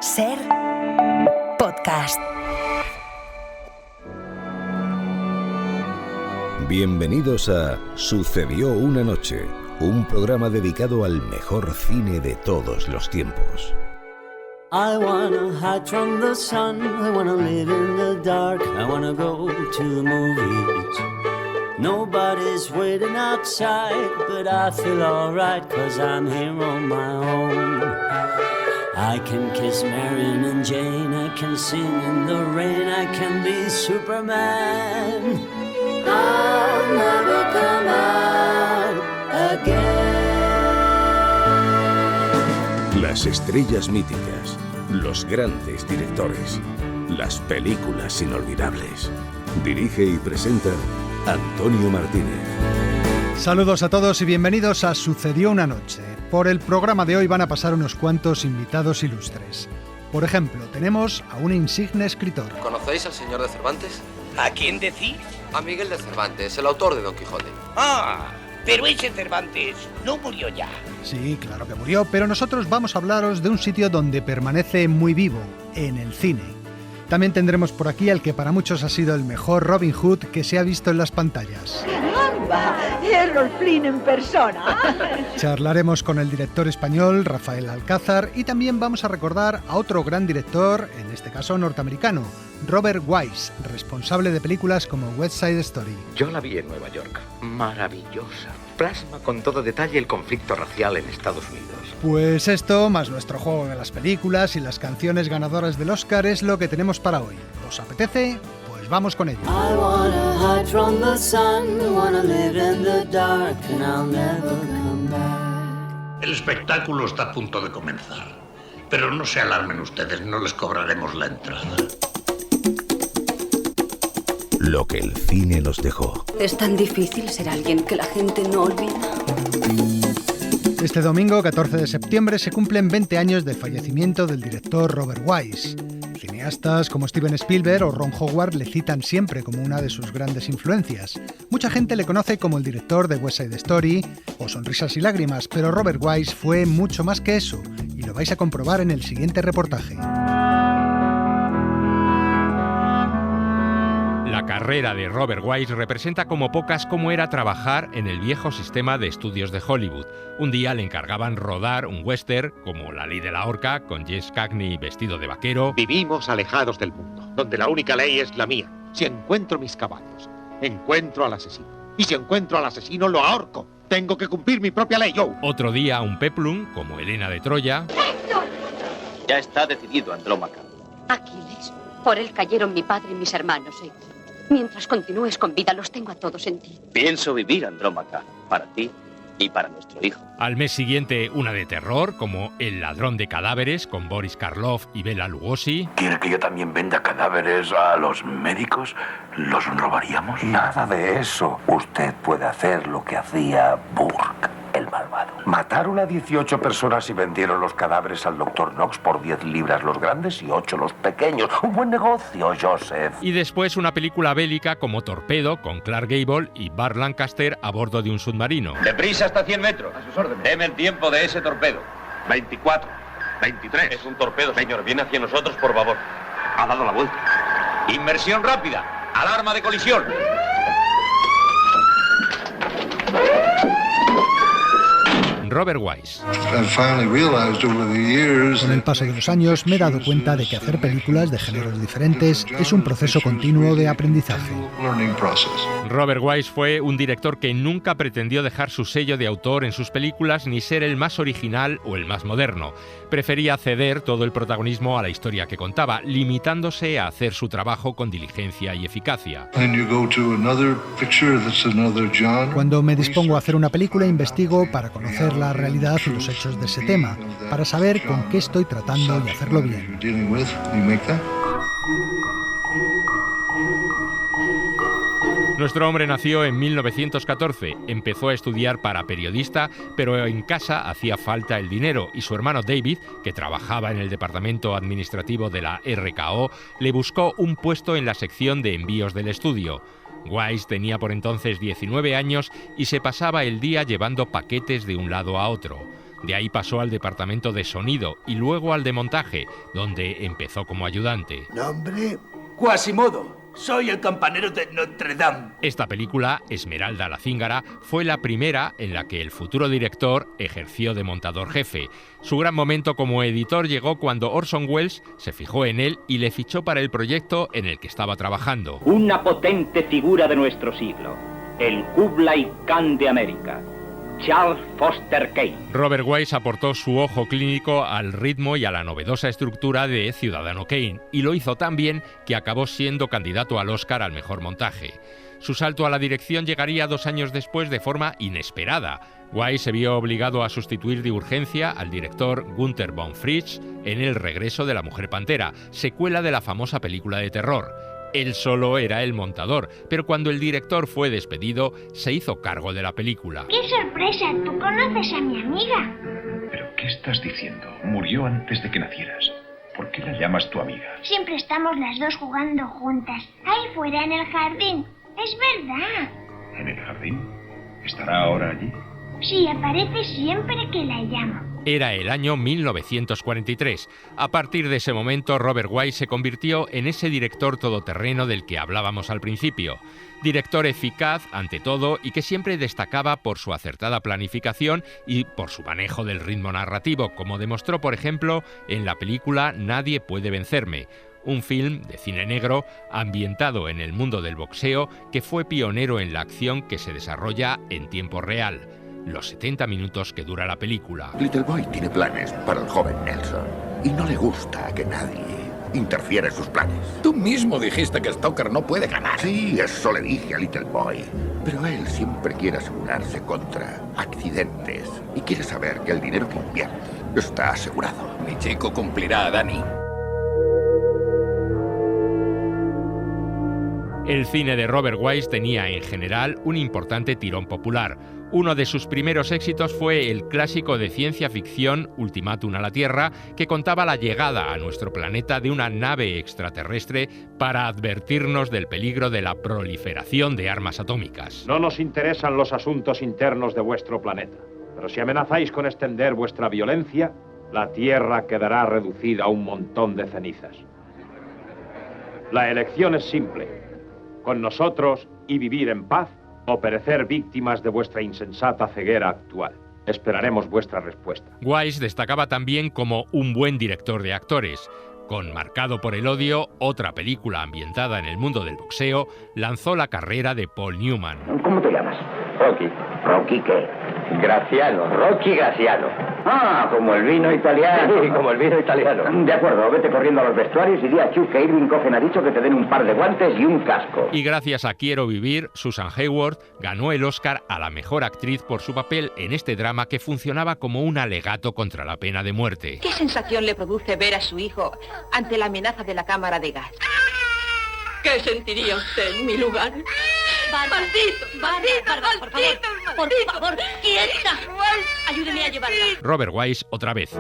Ser podcast. Bienvenidos a Sucedió una noche, un programa dedicado al mejor cine de todos los tiempos. I wanna hide from the sun, I wanna live in the dark, I wanna go to the movies. Nobody's waiting outside, but I feel alright, 'cause I'm here on my own. I can kiss Marion and Jane, I can sing in the rain, I can be Superman. I'll never come out again. Las estrellas míticas, los grandes directores, las películas inolvidables. Dirige y presenta Antonio Martínez. Saludos a todos y bienvenidos a Sucedió una noche. Por el programa de hoy van a pasar unos cuantos invitados ilustres. Por ejemplo, tenemos a un insigne escritor. ¿Conocéis al señor de Cervantes? ¿A quién decís? A Miguel de Cervantes, el autor de Don Quijote. Ah, pero ese Cervantes no murió ya. Sí, claro que murió, pero nosotros vamos a hablaros de un sitio donde permanece muy vivo, en el cine. También tendremos por aquí al que para muchos ha sido el mejor Robin Hood que se ha visto en las pantallas. ¡Caramba! ¡Es Rolf Flynn en persona! Charlaremos con el director español Rafael Alcázar y también vamos a recordar a otro gran director, en este caso norteamericano, Robert Wise, responsable de películas como West Side Story. Yo la vi en Nueva York. Maravillosa. Plasma con todo detalle el conflicto racial en Estados Unidos. Pues esto, más nuestro juego de las películas y las canciones ganadoras del Oscar, es lo que tenemos para hoy. ¿Os apetece? Pues vamos con ello. I wanna hide from the sun, I wanna live in the dark, and I'll never come back. El espectáculo está a punto de comenzar, pero no se alarmen ustedes, no les cobraremos la entrada. Lo que el cine nos dejó. Es tan difícil ser alguien que la gente no olvida. Este domingo, 14 de septiembre, se cumplen 20 años del fallecimiento del director Robert Wise. Cineastas como Steven Spielberg o Ron Howard le citan siempre como una de sus grandes influencias. Mucha gente le conoce como el director de West Side Story o Sonrisas y Lágrimas, pero Robert Wise fue mucho más que eso, y lo vais a comprobar en el siguiente reportaje. La carrera de Robert Wise representa como pocas cómo era trabajar en el viejo sistema de estudios de Hollywood. Un día le encargaban rodar un western como La ley de la horca, con James Cagney vestido de vaquero. Vivimos alejados del mundo, donde la única ley es la mía. Si encuentro mis caballos, encuentro al asesino. Y si encuentro al asesino, lo ahorco. Tengo que cumplir mi propia ley, yo. Otro día un peplum, como Helena de Troya. ¡Héctor! Ya está decidido, Andrómaca. Aquiles, por él cayeron mi padre y mis hermanos, Héctor. Mientras continúes con vida, los tengo a todos en ti. Pienso vivir, Andrómaca, para ti y para nuestro hijo. Al mes siguiente, una de terror, como El ladrón de cadáveres, con Boris Karloff y Bela Lugosi. ¿Quiere que yo también venda cadáveres a los médicos? ¿Los robaríamos? Nada de eso. Usted puede hacer lo que hacía Burke, el malvado. Mataron a 18 personas y vendieron los cadáveres al Dr. Knox por 10 libras los grandes y 8 los pequeños. Un buen negocio, Joseph. Y después una película bélica como Torpedo, con Clark Gable y Burt Lancaster a bordo de un submarino. Deprisa hasta 100 metros. A sus órdenes. Deme el tiempo de ese torpedo. 24, 23. Es un torpedo, señor. Viene hacia nosotros, por favor. Ha dado la vuelta. Inmersión rápida. Alarma de colisión. Robert Wise. Con el paso de los años me he dado cuenta de que hacer películas de géneros diferentes es un proceso continuo de aprendizaje. Robert Wise fue un director que nunca pretendió dejar su sello de autor en sus películas ni ser el más original o el más moderno. Prefería ceder todo el protagonismo a la historia que contaba, limitándose a hacer su trabajo con diligencia y eficacia. Cuando me dispongo a hacer una película, investigo para conocer la realidad y los hechos de ese tema, para saber con qué estoy tratando y hacerlo bien. Nuestro hombre nació en 1914, empezó a estudiar para periodista, pero en casa hacía falta el dinero y su hermano David, que trabajaba en el departamento administrativo de la RKO, le buscó un puesto en la sección de envíos del estudio. Wise tenía por entonces 19 años y se pasaba el día llevando paquetes de un lado a otro. De ahí pasó al departamento de sonido y luego al de montaje, donde empezó como ayudante. Nombre: Quasimodo. Soy el campanero de Notre Dame. Esta película, Esmeralda la Cíngara, fue la primera en la que el futuro director ejerció de montador jefe. Su gran momento como editor llegó cuando Orson Welles se fijó en él y le fichó para el proyecto en el que estaba trabajando. Una potente figura de nuestro siglo, el Kublai Khan de América, Charles Foster Kane. Robert Wise aportó su ojo clínico al ritmo y a la novedosa estructura de Ciudadano Kane, y lo hizo tan bien que acabó siendo candidato al Oscar al mejor montaje. Su salto a la dirección llegaría 2 años después de forma inesperada. Wise se vio obligado a sustituir de urgencia al director Gunther von Fritsch en El regreso de la Mujer Pantera, secuela de la famosa película de terror. Él solo era el montador, pero cuando el director fue despedido, se hizo cargo de la película. ¡Qué sorpresa! ¿Tú conoces a mi amiga? ¿Pero qué estás diciendo? Murió antes de que nacieras. ¿Por qué la llamas tu amiga? Siempre estamos las dos jugando juntas, ahí fuera en el jardín. Es verdad. ¿En el jardín? ¿Estará ahora allí? Sí, aparece siempre que la llamo. Era el año 1943. A partir de ese momento, Robert Wise se convirtió en ese director todoterreno del que hablábamos al principio. Director eficaz, ante todo, y que siempre destacaba por su acertada planificación y por su manejo del ritmo narrativo, como demostró, por ejemplo, en la película Nadie puede vencerme, un film de cine negro ambientado en el mundo del boxeo que fue pionero en la acción que se desarrolla en tiempo real. Los 70 minutos que dura la película. Little Boy tiene planes para el joven Nelson y no le gusta que nadie interfiera en sus planes. Tú mismo dijiste que Stoker no puede ganar. Sí, eso le dije a Little Boy. Pero él siempre quiere asegurarse contra accidentes y quiere saber que el dinero que invierte está asegurado. Mi chico cumplirá, Danny. El cine de Robert Wise tenía en general un importante tirón popular. Uno de sus primeros éxitos fue el clásico de ciencia ficción Ultimátum a la Tierra, que contaba la llegada a nuestro planeta de una nave extraterrestre para advertirnos del peligro de la proliferación de armas atómicas. No nos interesan los asuntos internos de vuestro planeta, pero si amenazáis con extender vuestra violencia, la Tierra quedará reducida a un montón de cenizas. La elección es simple: con nosotros y vivir en paz, o perecer víctimas de vuestra insensata ceguera actual. Esperaremos vuestra respuesta. Wise destacaba también como un buen director de actores. Con Marcado por el odio, otra película ambientada en el mundo del boxeo, lanzó la carrera de Paul Newman. ¿Cómo te llamas? Rocky. ¿Rocky qué? Graciano, Rocky Graciano. Ah, como el vino italiano. Sí, como el vino italiano. De acuerdo, vete corriendo a los vestuarios y di a Chuck que Irving Cohen ha dicho que te den un par de guantes y un casco. Y gracias a Quiero vivir, Susan Hayward ganó el Oscar a la mejor actriz por su papel en este drama que funcionaba como un alegato contra la pena de muerte. ¿Qué sensación le produce ver a su hijo ante la amenaza de la cámara de gas? ¿Qué sentiría usted en mi lugar? ¡Maldito! ¡Por favor! ¡Quieta! Ayúdeme a llevarla. Robert Wise otra vez.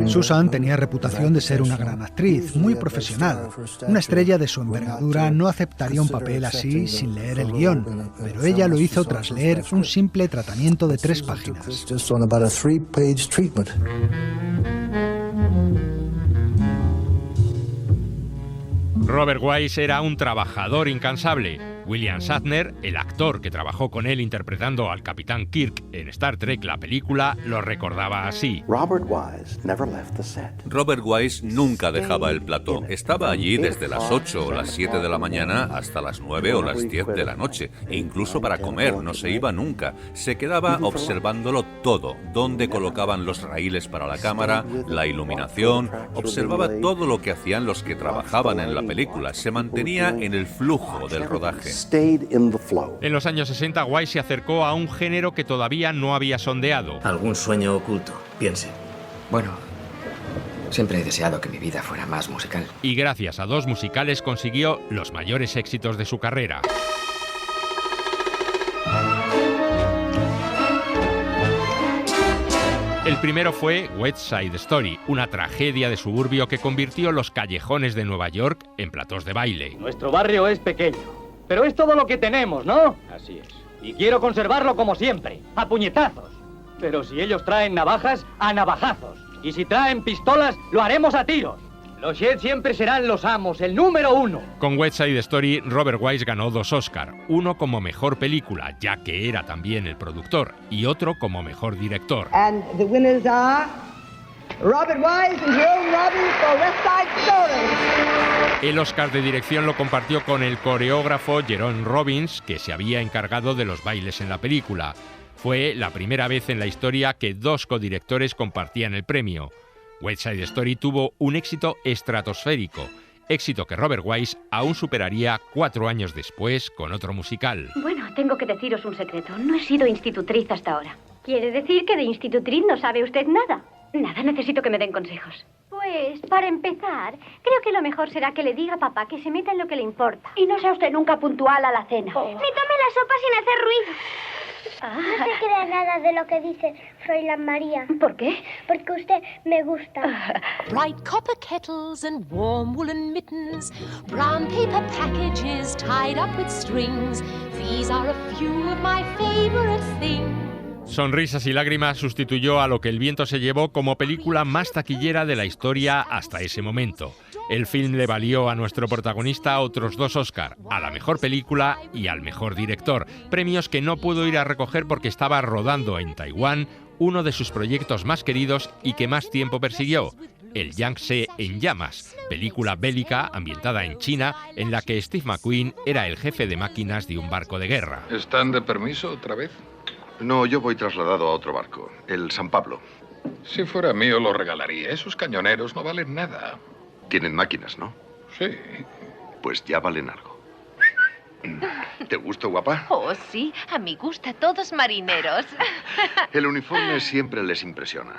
Susan tenía reputación de ser una gran actriz, muy profesional. Una estrella de su envergadura no aceptaría un papel así sin leer el guión, pero ella lo hizo tras leer un simple tratamiento de 3 páginas. Robert Wise era un trabajador incansable. William Shatner, el actor que trabajó con él interpretando al Capitán Kirk en Star Trek, la película, lo recordaba así. Robert Wise nunca dejaba el plató. Estaba allí desde las 8 o las 7 de la mañana hasta las 9 o las 10 de la noche. E incluso para comer no se iba nunca. Se quedaba observándolo todo. Dónde colocaban los raíles para la cámara, la iluminación. Observaba todo lo que hacían los que trabajaban en la película. Se mantenía en el flujo del rodaje. En los años 60, Wise se acercó a un género que todavía no había sondeado. Algún sueño oculto, piense. Bueno, siempre he deseado que mi vida fuera más musical. Y gracias a 2 musicales consiguió los mayores éxitos de su carrera. El primero fue West Side Story, una tragedia de suburbio que convirtió los callejones de Nueva York en platós de baile. Nuestro barrio es pequeño, pero es todo lo que tenemos, ¿no? Así es. Y quiero conservarlo como siempre, a puñetazos. Pero si ellos traen navajas, a navajazos. Y si traen pistolas, lo haremos a tiros. Los Jets siempre serán los amos, el número 1. Con West Side Story, Robert Wise ganó 2 Oscar, uno como mejor película, ya que era también el productor, y otro como mejor director. And the winners are Robert Wise and Jerome Robbins for West Side Story. El Oscar de dirección lo compartió con el coreógrafo Jerome Robbins, que se había encargado de los bailes en la película. Fue la primera vez en la historia que 2 codirectores compartían el premio. West Side Story tuvo un éxito estratosférico, éxito que Robert Wise aún superaría 4 años después con otro musical. Bueno, tengo que deciros un secreto. No he sido institutriz hasta ahora. ¿Quiere decir que de institutriz no sabe usted nada? Nada, necesito que me den consejos. Pues, para empezar, creo que lo mejor será que le diga a papá que se meta en lo que le importa. Y no sea usted nunca puntual a la cena. Ni tome la sopa sin hacer ruido. No se crea nada de lo que dice Froilán María. ¿Por qué? Porque usted me gusta. Bright copper kettles and warm woolen mittens, brown paper packages tied up with strings. These are a few of my favorite things. Sonrisas y lágrimas sustituyó a Lo que el viento se llevó como película más taquillera de la historia hasta ese momento. El film le valió a nuestro protagonista otros 2 Oscar, a la mejor película y al mejor director, premios que no pudo ir a recoger porque estaba rodando en Taiwán uno de sus proyectos más queridos y que más tiempo persiguió, el Yangtze en llamas, película bélica ambientada en China en la que Steve McQueen era el jefe de máquinas de un barco de guerra. ¿Están de permiso otra vez? No, yo voy trasladado a otro barco, el San Pablo. Si fuera mío lo regalaría. Esos cañoneros no valen nada. Tienen máquinas, ¿no? Sí. Pues ya valen algo. ¿Te gusta, guapa? Oh, sí. A mí gusta todos marineros. El uniforme siempre les impresiona.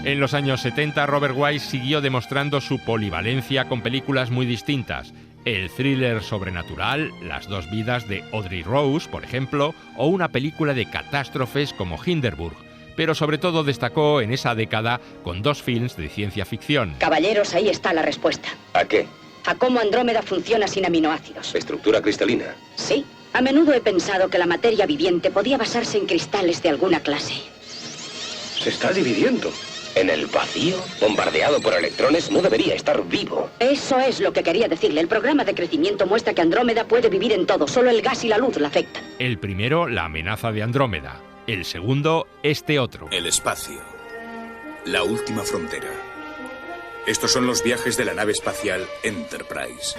En los años 70, Robert Wise siguió demostrando su polivalencia con películas muy distintas. El thriller sobrenatural, Las 2 vidas de Audrey Rose, por ejemplo, o una película de catástrofes como Hindenburg. Pero sobre todo destacó en esa década con 2 films de ciencia ficción. Caballeros, ahí está la respuesta. ¿A qué? A cómo Andrómeda funciona sin aminoácidos. ¿Estructura cristalina? Sí. A menudo he pensado que la materia viviente podía basarse en cristales de alguna clase. Se está dividiendo. En el vacío, bombardeado por electrones, no debería estar vivo. Eso es lo que quería decirle. El programa de crecimiento muestra que Andrómeda puede vivir en todo. Solo el gas y la luz la afectan. El primero, La amenaza de Andrómeda. El segundo, este otro. El espacio. La última frontera. Estos son los viajes de la nave espacial Enterprise.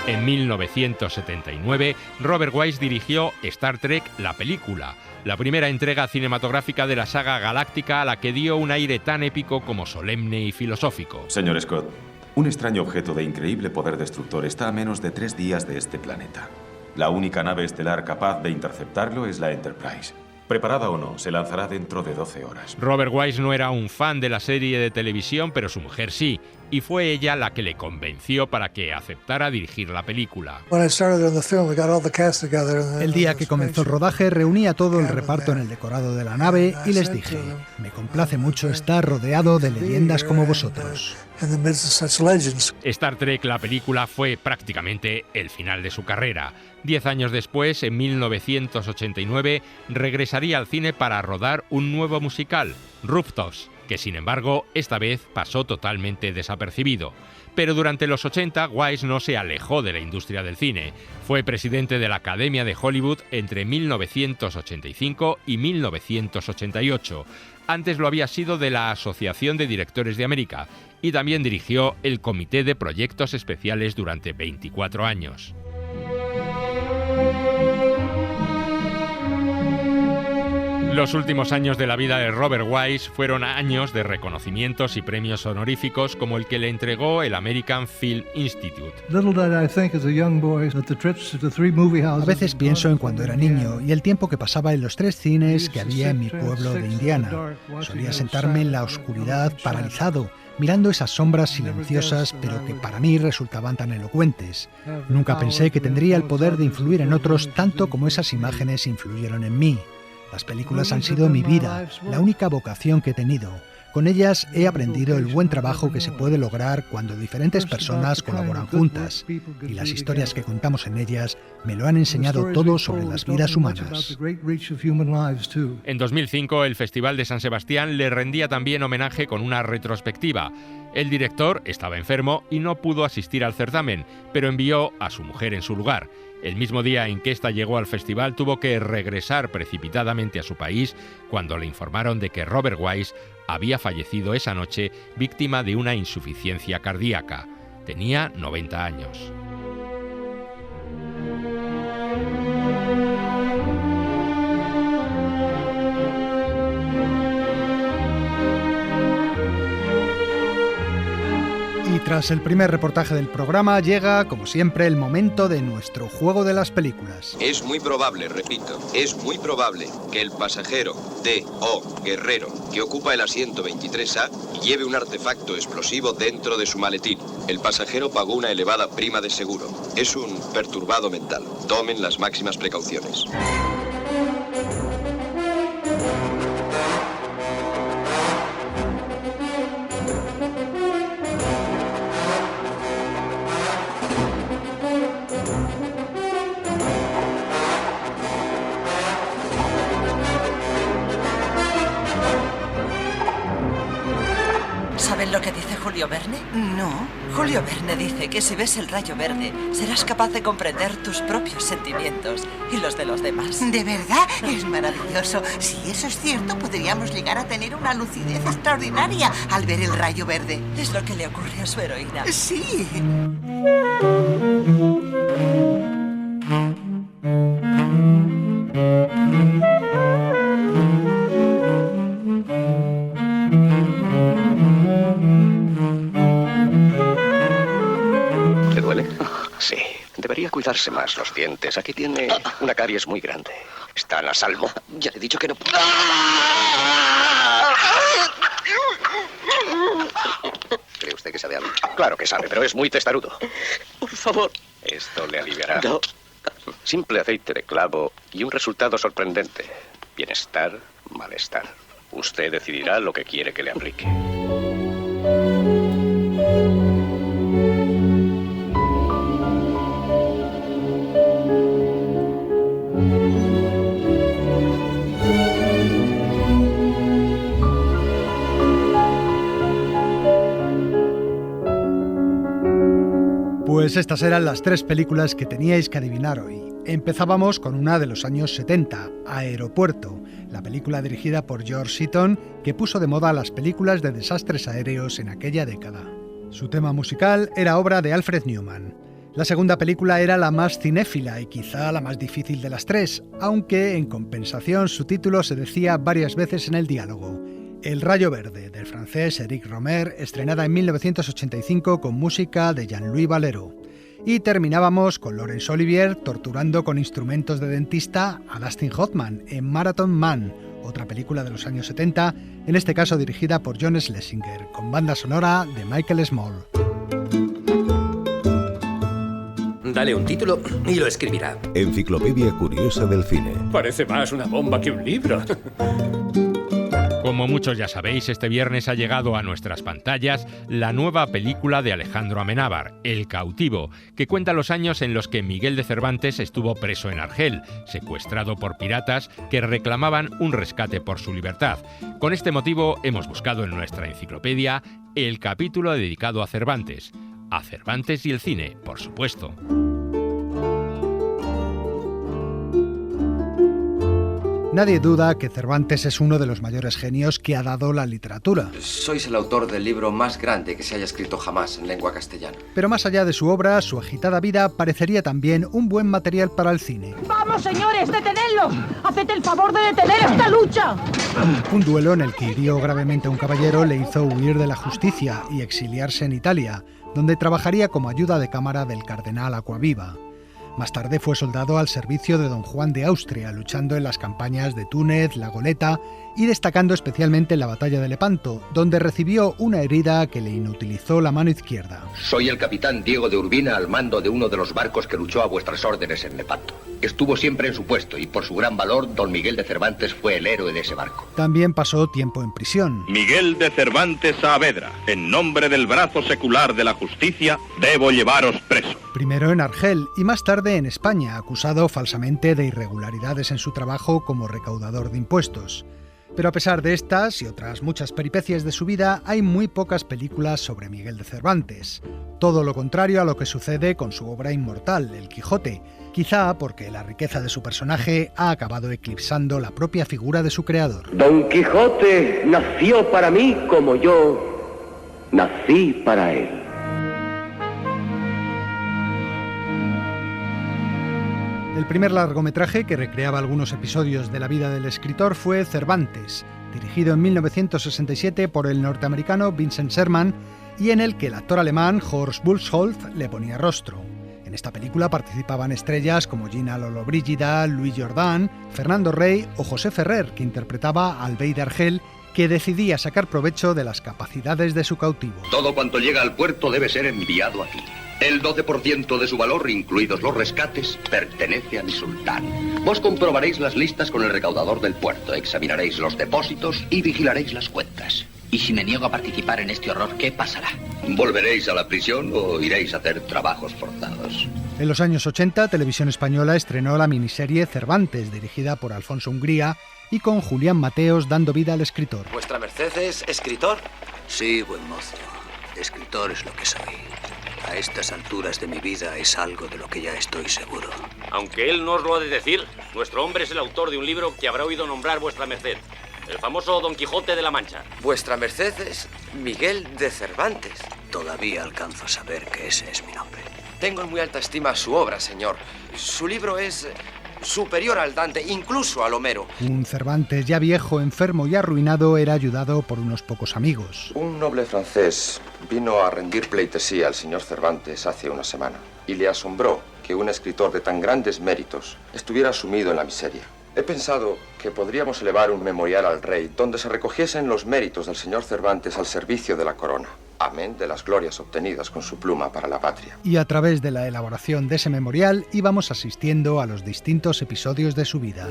En 1979, Robert Wise dirigió Star Trek, la película, la primera entrega cinematográfica de la saga galáctica a la que dio un aire tan épico como solemne y filosófico. Señor Scott, un extraño objeto de increíble poder destructor está a menos de 3 días de este planeta. La única nave estelar capaz de interceptarlo es la Enterprise. Preparada o no, se lanzará dentro de 12 horas. Robert Wise no era un fan de la serie de televisión, pero su mujer sí, y fue ella la que le convenció para que aceptara dirigir la película. El día que comenzó el rodaje, reuní a todo el reparto en el decorado de la nave y les dije: me complace mucho estar rodeado de leyendas como vosotros. Star Trek, la película, fue prácticamente el final de su carrera. 10 años después, en 1989, regresaría al cine para rodar un nuevo musical, Rooftops, que sin embargo esta vez pasó totalmente desapercibido. Pero durante los 80, Wise no se alejó de la industria del cine. Fue presidente de la Academia de Hollywood entre 1985 y 1988. Antes lo había sido de la Asociación de Directores de América y también dirigió el Comité de Proyectos Especiales durante 24 años. Los últimos años de la vida de Robert Wise fueron años de reconocimientos y premios honoríficos como el que le entregó el American Film Institute. A veces pienso en cuando era niño y el tiempo que pasaba en los 3 cines que había en mi pueblo de Indiana. Solía sentarme en la oscuridad paralizado, mirando esas sombras silenciosas, pero que para mí resultaban tan elocuentes. Nunca pensé que tendría el poder de influir en otros tanto como esas imágenes influyeron en mí. Las películas han sido mi vida, la única vocación que he tenido. Con ellas he aprendido el buen trabajo que se puede lograr cuando diferentes personas colaboran juntas, y las historias que contamos en ellas me lo han enseñado todo sobre las vidas humanas. En 2005, el Festival de San Sebastián le rendía también homenaje con una retrospectiva. El director estaba enfermo y no pudo asistir al certamen, pero envió a su mujer en su lugar. El mismo día en que ésta llegó al festival tuvo que regresar precipitadamente a su país cuando le informaron de que Robert Wise había fallecido esa noche víctima de una insuficiencia cardíaca. Tenía 90 años. Y tras el primer reportaje del programa llega, como siempre, el momento de nuestro juego de las películas. Es muy probable, repito, es muy probable que el pasajero D.O. Guerrero, que ocupa el asiento 23A, lleve un artefacto explosivo dentro de su maletín. El pasajero pagó una elevada prima de seguro. Es un perturbado mental. Tomen las máximas precauciones. ¿Saben lo que dice Julio Verne? No. Julio Verne dice que si ves el rayo verde, serás capaz de comprender tus propios sentimientos y los de los demás. ¿De verdad? Es maravilloso. Si eso es cierto, podríamos llegar a tener una lucidez extraordinaria al ver el rayo verde. Es lo que le ocurre a su heroína. Sí. Sí, debería cuidarse más los dientes. Aquí tiene una caries muy grande. ¿Están a salvo? Ya le he dicho que no... ¿Cree usted que sabe algo? Claro que sabe, pero es muy testarudo. Por favor. Esto le aliviará. No. Simple aceite de clavo y un resultado sorprendente. Bienestar, malestar. Usted decidirá lo que quiere que le aplique. Pues estas eran las tres películas que teníais que adivinar hoy. Empezábamos con una de los años 70, Aeropuerto, la película dirigida por George Seaton que puso de moda las películas de desastres aéreos en aquella década. Su tema musical era obra de Alfred Newman. La segunda película era la más cinéfila y quizá la más difícil de las tres, aunque en compensación su título se decía varias veces en el diálogo. El rayo verde, del francés Éric Rohmer, estrenada en 1985 con música de Jean-Louis Valero. Y terminábamos con Laurence Olivier torturando con instrumentos de dentista a Dustin Hoffman en Marathon Man, otra película de los años 70, en este caso dirigida por John Schlesinger, con banda sonora de Michael Small. Dale un título y lo escribirá. Enciclopedia Curiosa del Cine. Parece más una bomba que un libro. Como muchos ya sabéis, este viernes ha llegado a nuestras pantallas la nueva película de Alejandro Amenábar, El cautivo, que cuenta los años en los que Miguel de Cervantes estuvo preso en Argel, secuestrado por piratas que reclamaban un rescate por su libertad. Con este motivo hemos buscado en nuestra enciclopedia el capítulo dedicado a Cervantes y el cine, por supuesto. Nadie duda que Cervantes es uno de los mayores genios que ha dado la literatura. Sois el autor del libro más grande que se haya escrito jamás en lengua castellana. Pero más allá de su obra, su agitada vida parecería también un buen material para el cine. ¡Vamos, señores, detenedlos! ¡Haced el favor de detener esta lucha! Un duelo en el que hirió gravemente a un caballero le hizo huir de la justicia y exiliarse en Italia, donde trabajaría como ayuda de cámara del cardenal Acquaviva. Más tarde fue soldado al servicio de don Juan de Austria, luchando en las campañas de Túnez, La Goleta y destacando especialmente en la batalla de Lepanto, donde recibió una herida que le inutilizó la mano izquierda. Soy el capitán Diego de Urbina al mando de uno de los barcos que luchó a vuestras órdenes en Lepanto. Estuvo siempre en su puesto y por su gran valor, don Miguel de Cervantes fue el héroe de ese barco. También pasó tiempo en prisión. Miguel de Cervantes Saavedra, en nombre del brazo secular de la justicia, debo llevaros preso. Primero en Argel y más tarde en España, acusado falsamente de irregularidades en su trabajo como recaudador de impuestos. Pero a pesar de estas y otras muchas peripecias de su vida, hay muy pocas películas sobre Miguel de Cervantes. Todo lo contrario a lo que sucede con su obra inmortal, El Quijote, quizá porque la riqueza de su personaje ha acabado eclipsando la propia figura de su creador. Don Quijote nació para mí como yo nací para él. El primer largometraje que recreaba algunos episodios de la vida del escritor fue Cervantes, dirigido en 1967 por el norteamericano Vincent Sherman y en el que el actor alemán Horst Buchholz le ponía rostro. En esta película participaban estrellas como Gina Lollobrigida, Louis Jordan, Fernando Rey o José Ferrer, que interpretaba al Bey de Argel, que decidía sacar provecho de las capacidades de su cautivo. Todo cuanto llega al puerto debe ser enviado aquí. El 12% de su valor, incluidos los rescates, pertenece a mi sultán. Vos comprobaréis las listas con el recaudador del puerto, examinaréis los depósitos y vigilaréis las cuentas. Y si me niego a participar en este horror, ¿qué pasará? ¿Volveréis a la prisión o iréis a hacer trabajos forzados? En los años 80, Televisión Española estrenó la miniserie Cervantes, dirigida por Alfonso Hungría y con Julián Mateos dando vida al escritor. ¿Vuestra merced es escritor? Sí, buen mozo. Escritor es lo que soy. A estas alturas de mi vida es algo de lo que ya estoy seguro. Aunque él no os lo ha de decir, nuestro hombre es el autor de un libro que habrá oído nombrar vuestra merced. El famoso Don Quijote de la Mancha. ¿Vuestra merced es Miguel de Cervantes? Todavía alcanzo a saber que ese es mi nombre. Tengo en muy alta estima su obra, señor. Su libro es superior al Dante, incluso al Homero. Un Cervantes ya viejo, enfermo y arruinado era ayudado por unos pocos amigos. Un noble francés vino a rendir pleitesía al señor Cervantes hace una semana y le asombró que un escritor de tan grandes méritos estuviera sumido en la miseria. He pensado que podríamos elevar un memorial al rey donde se recogiesen los méritos del señor Cervantes al servicio de la corona. Amén de las glorias obtenidas con su pluma para la patria. Y a través de la elaboración de ese memorial íbamos asistiendo a los distintos episodios de su vida.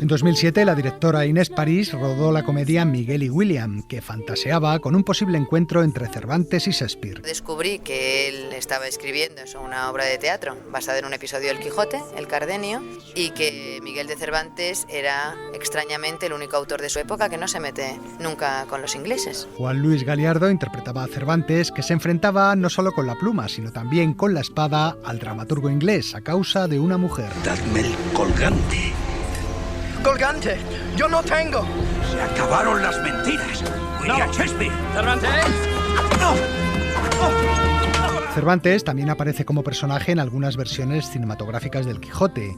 En 2007, la directora Inés París rodó la comedia Miguel y William, que fantaseaba con un posible encuentro entre Cervantes y Shakespeare. Descubrí que él estaba escribiendo una obra de teatro basada en un episodio del Quijote, El Cardenio, y que Miguel de Cervantes era extrañamente el único autor de su época que no se mete nunca con los ingleses. Juan Luis Galiardo interpretaba a Cervantes, que se enfrentaba no solo con la pluma, sino también con la espada al dramaturgo inglés a causa de una mujer. Dadme el colgante. ¡Colgante! ¡Yo no tengo! ¡Se acabaron las mentiras! ¡William Shakespeare! ¡Cervantes! ¡No! Cervantes también aparece como personaje en algunas versiones cinematográficas del Quijote,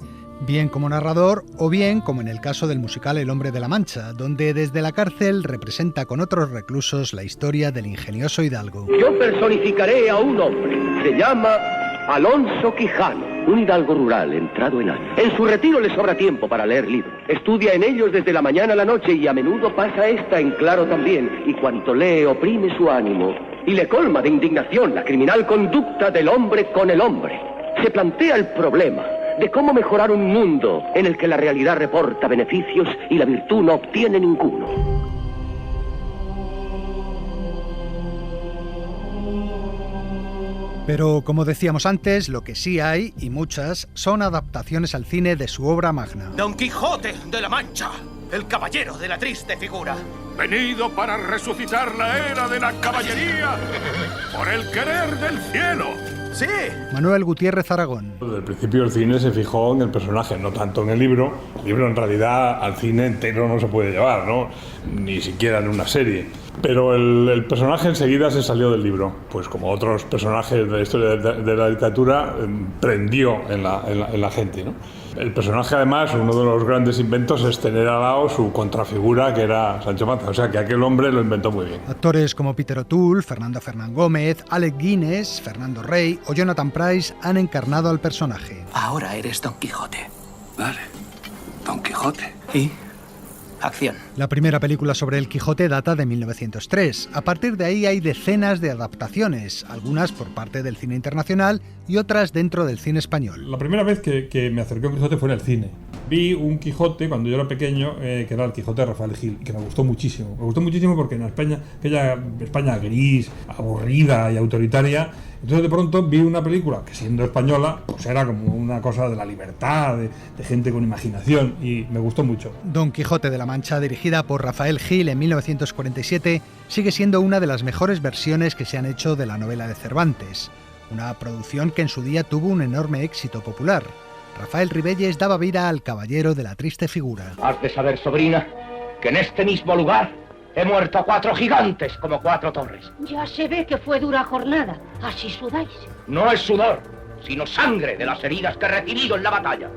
bien como narrador o bien como en el caso del musical El Hombre de la Mancha, donde desde la cárcel representa con otros reclusos la historia del ingenioso hidalgo. Yo personificaré a un hombre. Se llama Alonso Quijano, un hidalgo rural entrado en años. En su retiro le sobra tiempo para leer libros. Estudia en ellos desde la mañana a la noche y a menudo pasa esta en claro también. Y cuanto lee oprime su ánimo y le colma de indignación la criminal conducta del hombre con el hombre. Se plantea el problema de cómo mejorar un mundo en el que la realidad reporta beneficios y la virtud no obtiene ninguno. Pero, como decíamos antes, lo que sí hay, y muchas, son adaptaciones al cine de su obra magna. Don Quijote de la Mancha, el caballero de la triste figura. Venido para resucitar la era de la caballería, por el querer del cielo. ¡Sí! Manuel Gutiérrez Aragón. Desde el principio el cine se fijó en el personaje, no tanto en el libro. El libro en realidad al cine entero no se puede llevar, ¿no? Ni siquiera en una serie. Pero el personaje enseguida se salió del libro, pues como otros personajes de la historia de la literatura, prendió en la gente, ¿no? El personaje, además, uno de los grandes inventos es tener al lado su contrafigura, que era Sancho Panza. O sea, que aquel hombre lo inventó muy bien. Actores como Peter O'Toole, Fernando Fernán Gómez, Alec Guinness, Fernando Rey o Jonathan Pryce han encarnado al personaje. Ahora eres Don Quijote. Vale. Don Quijote. ¿Y? Acción. La primera película sobre el Quijote data de 1903. A partir de ahí hay decenas de adaptaciones, algunas por parte del cine internacional y otras dentro del cine español. La primera vez que me acerqué a un Quijote fue en el cine. Vi un Quijote cuando yo era pequeño, que era el Quijote de Rafael Gil, que me gustó muchísimo. Me gustó muchísimo porque en España, aquella España gris, aburrida y autoritaria, entonces de pronto vi una película que, siendo española, pues era como una cosa de la libertad, de gente con imaginación, y me gustó mucho. Don Quijote de la Mancha, dirigida por Rafael Gil en 1947, sigue siendo una de las mejores versiones que se han hecho de la novela de Cervantes. Una producción que en su día tuvo un enorme éxito popular. Rafael Ribelles daba vida al caballero de la triste figura. Has de saber, sobrina, que en este mismo lugar he muerto a 4 gigantes como 4 torres. Ya se ve que fue dura jornada. Así sudáis. No es sudor, sino sangre de las heridas que he recibido en la batalla.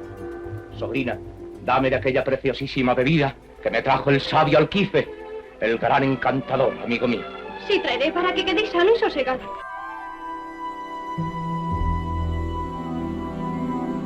Sobrina, dame de aquella preciosísima bebida que me trajo el sabio Alquife, el gran encantador, amigo mío. Sí, traeré para que quedéis sano y sosegado.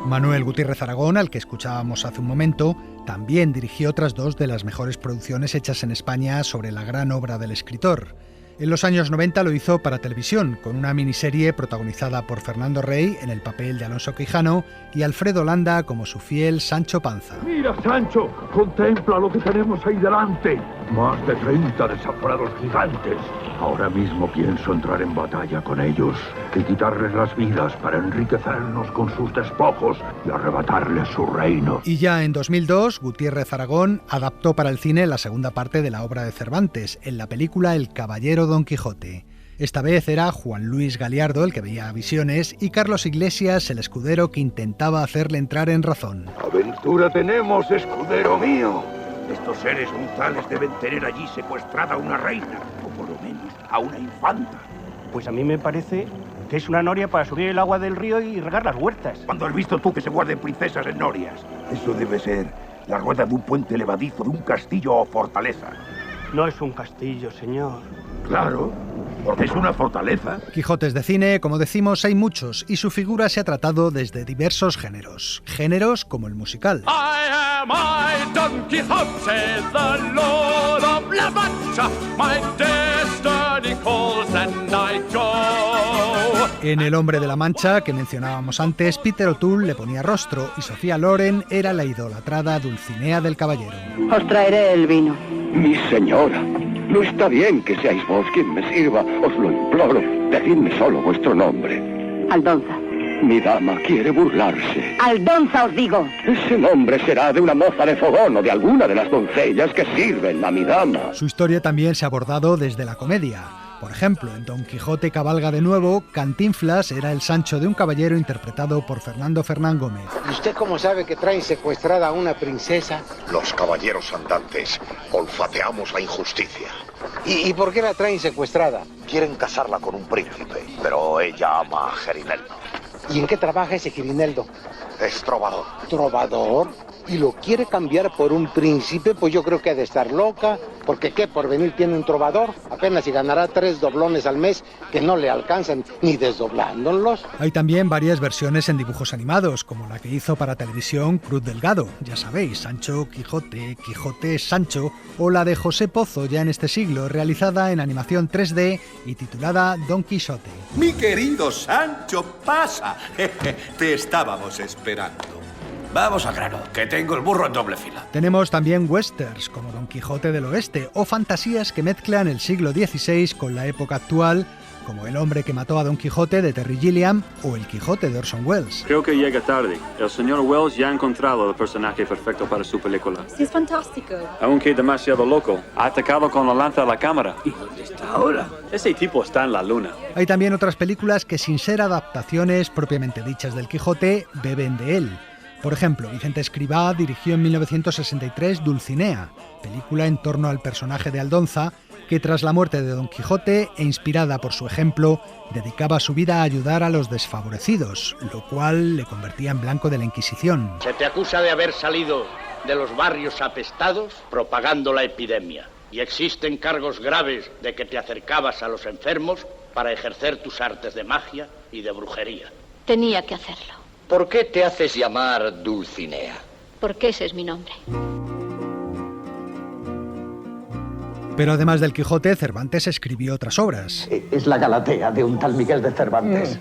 Manuel Gutiérrez Aragón, al que escuchábamos hace un momento, también dirigió otras 2 de las mejores producciones hechas en España sobre la gran obra del escritor. En los años 90 lo hizo para televisión, con una miniserie protagonizada por Fernando Rey en el papel de Alonso Quijano y Alfredo Landa como su fiel Sancho Panza. Mira, Sancho, contempla lo que tenemos ahí delante. Más de 30 desaforados gigantes. Ahora mismo pienso entrar en batalla con ellos y quitarles las vidas para enriquecernos con sus despojos y arrebatarles su reino. Y ya en 2002, Gutiérrez Aragón adaptó para el cine la segunda parte de la obra de Cervantes, en la película El caballero Don Quijote. Esta vez era Juan Luis Galiardo el que veía visiones y Carlos Iglesias el escudero que intentaba hacerle entrar en razón. Aventura tenemos, escudero mío. Estos seres brutales deben tener allí secuestrada a una reina, o por lo menos a una infanta. Pues a mí me parece que es una noria para subir el agua del río y regar las huertas. ¿Cuándo has visto tú que se guarden princesas en norias? Eso debe ser la rueda de un puente levadizo de un castillo o fortaleza. No es un castillo, señor. Claro, porque es una fortaleza. Quijotes de cine, como decimos, hay muchos, y su figura se ha tratado desde diversos géneros. Géneros como el musical. I am Don Quixote, the Lord of La Mancha. My destiny calls and I go. En El hombre de la Mancha, que mencionábamos antes, Peter O'Toole le ponía rostro y Sofía Loren era la idolatrada Dulcinea del Caballero. Os traeré el vino. Mi señora, no está bien que seáis vos quien me sirva, os lo imploro. Decidme solo vuestro nombre. Aldonza. Mi dama quiere burlarse. Aldonza, os digo. Ese nombre será de una moza de fogón o de alguna de las doncellas que sirven a mi dama. Su historia también se ha abordado desde la comedia. Por ejemplo, en Don Quijote cabalga de nuevo, Cantinflas era el Sancho de un caballero interpretado por Fernando Fernán Gómez. ¿Y usted cómo sabe que traen secuestrada a una princesa? Los caballeros andantes olfateamos la injusticia. ¿Y por qué la traen secuestrada? Quieren casarla con un príncipe, pero ella ama a Gerineldo. ¿Y en qué trabaja ese Gerineldo? Es trovador. ¿Trovador? ¿Y lo quiere cambiar por un príncipe? Pues yo creo que ha de estar loca. Porque ¿qué? Por venir tiene un trovador. Apenas si ganará 3 doblones al mes que no le alcanzan ni desdoblándolos. Hay también varias versiones en dibujos animados, como la que hizo para televisión Cruz Delgado. Ya sabéis, Sancho, Quijote, Quijote, Sancho. O la de José Pozo, ya en este siglo, realizada en animación 3D y titulada Don Quijote. Mi querido Sancho, pasa. Te estábamos esperando. Vamos al grano, que tengo el burro en doble fila. Tenemos también westerns, como Don Quijote del Oeste, o fantasías que mezclan el siglo XVI con la época actual, como El hombre que mató a Don Quijote de Terry Gilliam o El Quijote de Orson Welles. Creo que llega tarde. El señor Welles ya ha encontrado el personaje perfecto para su película. Sí, es fantástico. Aunque demasiado loco, ha atacado con la lanza a la cámara. ¿Y dónde está ahora? Ese tipo está en la luna. Hay también otras películas que, sin ser adaptaciones propiamente dichas del Quijote, beben de él. Por ejemplo, Vicente Escrivá dirigió en 1963 Dulcinea, película en torno al personaje de Aldonza, que tras la muerte de Don Quijote, e inspirada por su ejemplo, dedicaba su vida a ayudar a los desfavorecidos, lo cual le convertía en blanco de la Inquisición. Se te acusa de haber salido de los barrios apestados propagando la epidemia. Y existen cargos graves de que te acercabas a los enfermos para ejercer tus artes de magia y de brujería. Tenía que hacerlo. ¿Por qué te haces llamar Dulcinea? Porque ese es mi nombre. Pero además del Quijote, Cervantes escribió otras obras. Es la Galatea de un tal Miguel de Cervantes.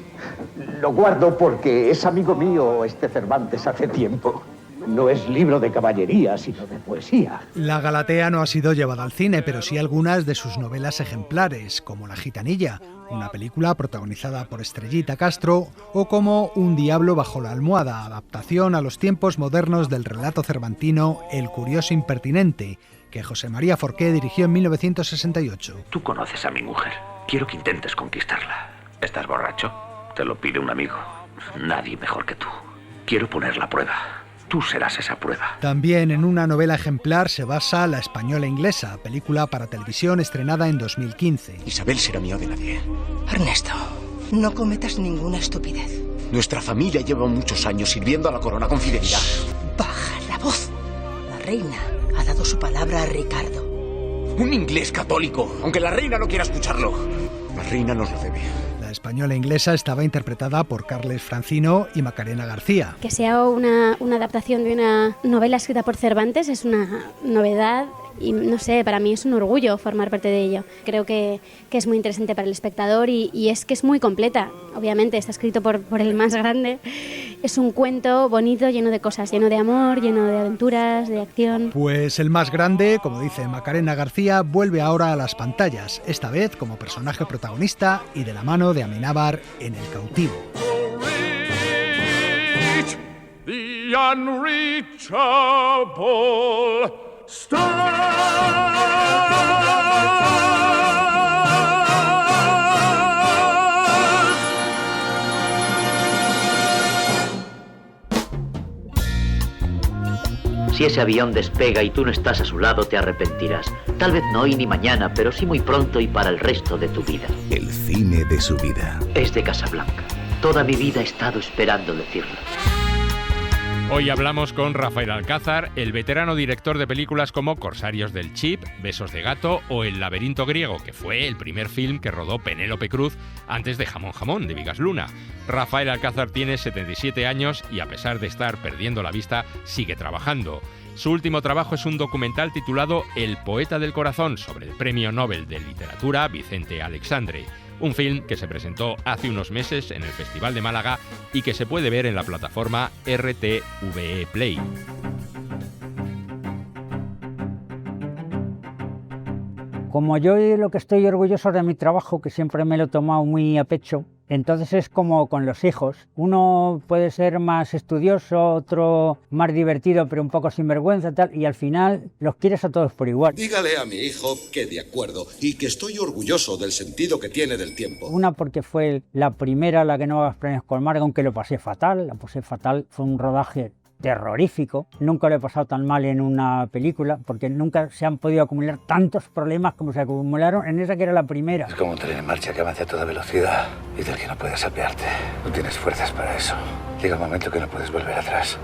Lo guardo porque es amigo mío este Cervantes hace tiempo. No es libro de caballería, sino de poesía. La Galatea no ha sido llevada al cine, pero sí algunas de sus novelas ejemplares, como La Gitanilla, una película protagonizada por Estrellita Castro, o como Un diablo bajo la almohada, adaptación a los tiempos modernos del relato cervantino El curioso impertinente, que José María Forqué dirigió en 1968. Tú conoces a mi mujer. Quiero que intentes conquistarla. ¿Estás borracho? Te lo pide un amigo. Nadie mejor que tú. Quiero poner la prueba. Tú serás esa prueba. También en una novela ejemplar se basa La española inglesa, película para televisión estrenada en 2015. Isabel será mía de nadie. Ernesto, no cometas ninguna estupidez. Nuestra familia lleva muchos años sirviendo a la corona con fidelidad. Baja la voz. La reina ha dado su palabra a Ricardo. Un inglés católico, aunque la reina no quiera escucharlo. La reina nos lo debe. La española inglesa estaba interpretada por Carles Francino y Macarena García. Que sea una adaptación de una novela escrita por Cervantes es una novedad y no sé, para mí es un orgullo formar parte de ello. Creo que es muy interesante para el espectador y es que es muy completa. Obviamente está escrito por el más grande. Es un cuento bonito, lleno de cosas, lleno de amor, lleno de aventuras, de acción. Pues el más grande, como dice Macarena García, vuelve ahora a las pantallas, esta vez como personaje protagonista y de la mano de Amenábar en El cautivo. The unreachable star. Si ese avión despega y tú no estás a su lado, te arrepentirás. Tal vez no hoy ni mañana, pero sí muy pronto y para el resto de tu vida. El cine de su vida. Es de Casablanca. Toda mi vida he estado esperando decirlo. Hoy hablamos con Rafael Alcázar, el veterano director de películas como Corsarios del Chip, Besos de gato o El laberinto griego, que fue el primer film que rodó Penélope Cruz antes de Jamón Jamón, de Vigas Luna. Rafael Alcázar tiene 77 años y a pesar de estar perdiendo la vista, sigue trabajando. Su último trabajo es un documental titulado El poeta del corazón, sobre el premio Nobel de Literatura Vicente Aleixandre. Un film que se presentó hace unos meses en el Festival de Málaga y que se puede ver en la plataforma RTVE Play. Como yo lo que estoy orgulloso de mi trabajo, que siempre me lo he tomado muy a pecho, entonces es como con los hijos. Uno puede ser más estudioso, otro más divertido, pero un poco sinvergüenza, tal, y al final los quieres a todos por igual. Dígale a mi hijo que de acuerdo y que estoy orgulloso del sentido que tiene del tiempo. Una porque fue la primera, la que no hagas premios Colmarga, aunque lo pasé fatal. La pasé fatal, fue un rodaje terrorífico. Nunca lo he pasado tan mal en una película, porque nunca se han podido acumular tantos problemas como se acumularon en esa que era la primera. Es como un tren en marcha que avanza a toda velocidad y del que no puedes apearte. No tienes fuerzas para eso. Llega un momento que no puedes volver atrás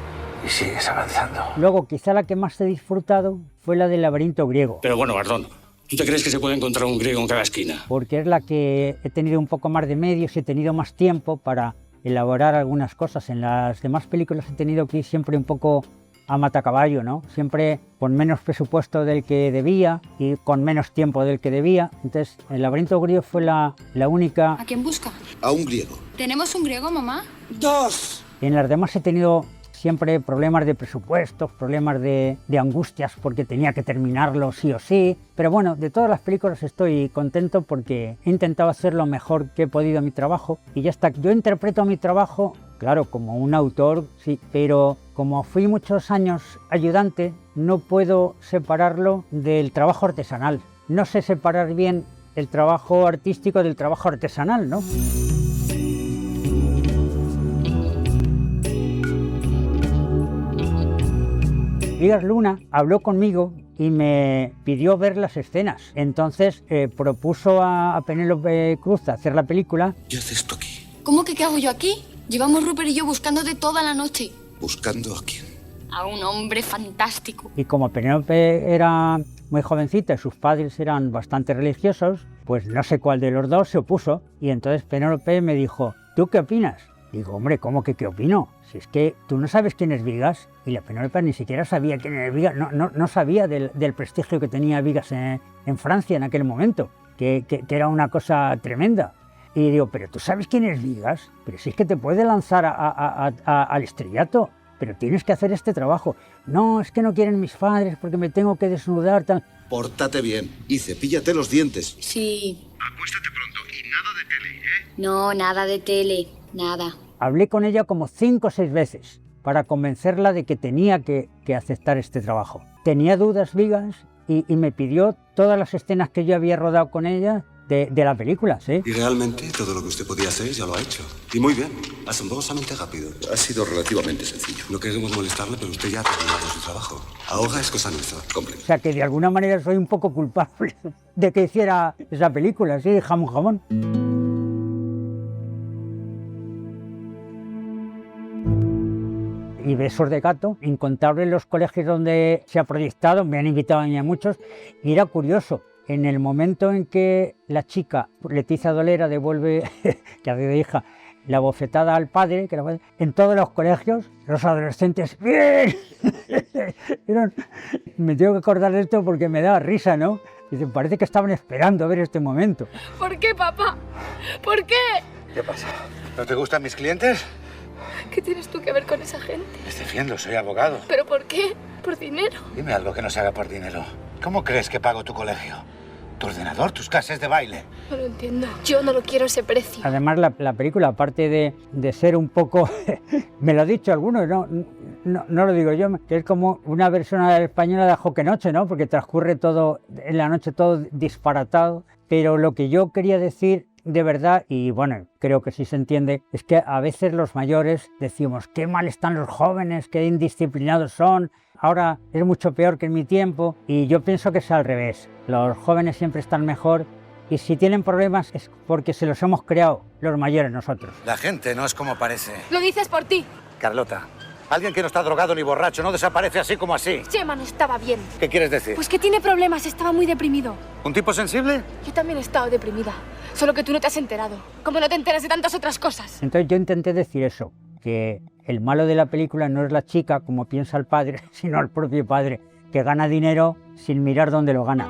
y sigues avanzando. Luego, quizá la que más he disfrutado fue la del laberinto griego. Pero bueno, Gardón, ¿tú te crees que se puede encontrar un griego en cada esquina? Porque es la que he tenido un poco más de medios y he tenido más tiempo para elaborar algunas cosas. En las demás películas he tenido que ir siempre un poco a matacaballo, ¿no? Siempre con menos presupuesto del que debía y con menos tiempo del que debía. Entonces, el laberinto griego fue la única... ¿A quién busca? A un griego. ¿Tenemos un griego, mamá? ¡Dos! En las demás he tenido siempre problemas de presupuestos, problemas de angustias porque tenía que terminarlo sí o sí. Pero bueno, de todas las películas estoy contento porque he intentado hacer lo mejor que he podido mi trabajo y ya está. Yo interpreto mi trabajo, claro, como un autor, sí, pero como fui muchos años ayudante, no puedo separarlo del trabajo artesanal. No sé separar bien el trabajo artístico del trabajo artesanal, ¿no? Vigas Luna habló conmigo y me pidió ver las escenas. Entonces propuso a Penélope Cruz hacer la película. ¿Qué haces tú aquí? ¿Cómo que qué hago yo aquí? Llevamos Rupert y yo buscándote toda la noche. ¿Buscando a quién? A un hombre fantástico. Y como Penélope era muy jovencita y sus padres eran bastante religiosos, pues no sé cuál de los dos se opuso. Y entonces Penélope me dijo, ¿tú qué opinas? Digo, hombre, ¿cómo que qué opino? Si es que tú no sabes quién es Vigas. Y la Penélope ni siquiera sabía quién era Vigas, no sabía del prestigio que tenía Vigas en Francia en aquel momento, que era una cosa tremenda. Y digo, pero tú sabes quién es Vigas, pero si es que te puede lanzar al estrellato, pero tienes que hacer este trabajo. No, es que no quieren mis padres porque me tengo que desnudar, tal. Pórtate bien y cepíllate los dientes. Sí. Acuéstate pronto y nada de tele, ¿eh? No, nada de tele, nada. Hablé con ella como 5 o 6 veces para convencerla de que tenía que aceptar este trabajo. Tenía dudas Vigas y me pidió todas las escenas que yo había rodado con ella de la película, ¿sí? Y realmente todo lo que usted podía hacer ya lo ha hecho. Y muy bien, asombrosamente rápido. Ha sido relativamente sencillo. No queremos molestarle, pero usted ya ha terminado su trabajo. Ahora es cosa nuestra, compre. O sea que de alguna manera soy un poco culpable de que hiciera esa película, ¿sí? Jamón, jamón. Y Besos de Gato, incontables los colegios donde se ha proyectado, me han invitado a mí a muchos, y era curioso. En el momento en que la chica, Leticia Dolera, devuelve, que ha sido hija, la bofetada al padre, en todos los colegios, los adolescentes, ¡bien! Me tengo que acordar de esto porque me da risa, ¿no? Dicen, parece que estaban esperando ver este momento. ¿Por qué, papá? ¿Por qué? ¿Qué pasa? ¿No te gustan mis clientes? ¿Qué tienes tú que ver con esa gente? Les defiendo, soy abogado. ¿Pero por qué? ¿Por dinero? Dime algo que no se haga por dinero. ¿Cómo crees que pago tu colegio? ¿Tu ordenador? ¿Tus clases de baile? No lo entiendo. Yo no lo quiero ese precio. Además, la película, aparte de ser un poco... me lo ha dicho alguno, no lo digo yo, que es como una versión española de Joque Noche, ¿no? Porque transcurre todo, en la noche todo disparatado. Pero lo que yo quería decir de verdad, y bueno, creo que sí se entiende, es que a veces los mayores decimos, qué mal están los jóvenes, qué indisciplinados son, ahora es mucho peor que en mi tiempo, y yo pienso que es al revés. Los jóvenes siempre están mejor, y si tienen problemas es porque se los hemos creado los mayores nosotros. La gente no es como parece. Lo dices por ti. Carlota, alguien que no está drogado ni borracho no desaparece así como así. Chema no estaba bien. ¿Qué quieres decir? Pues que tiene problemas, estaba muy deprimido. ¿Un tipo sensible? Yo también he estado deprimida, solo que tú no te has enterado, como no te enteras de tantas otras cosas. Entonces yo intenté decir eso, que el malo de la película no es la chica, como piensa el padre, sino el propio padre, que gana dinero sin mirar dónde lo gana.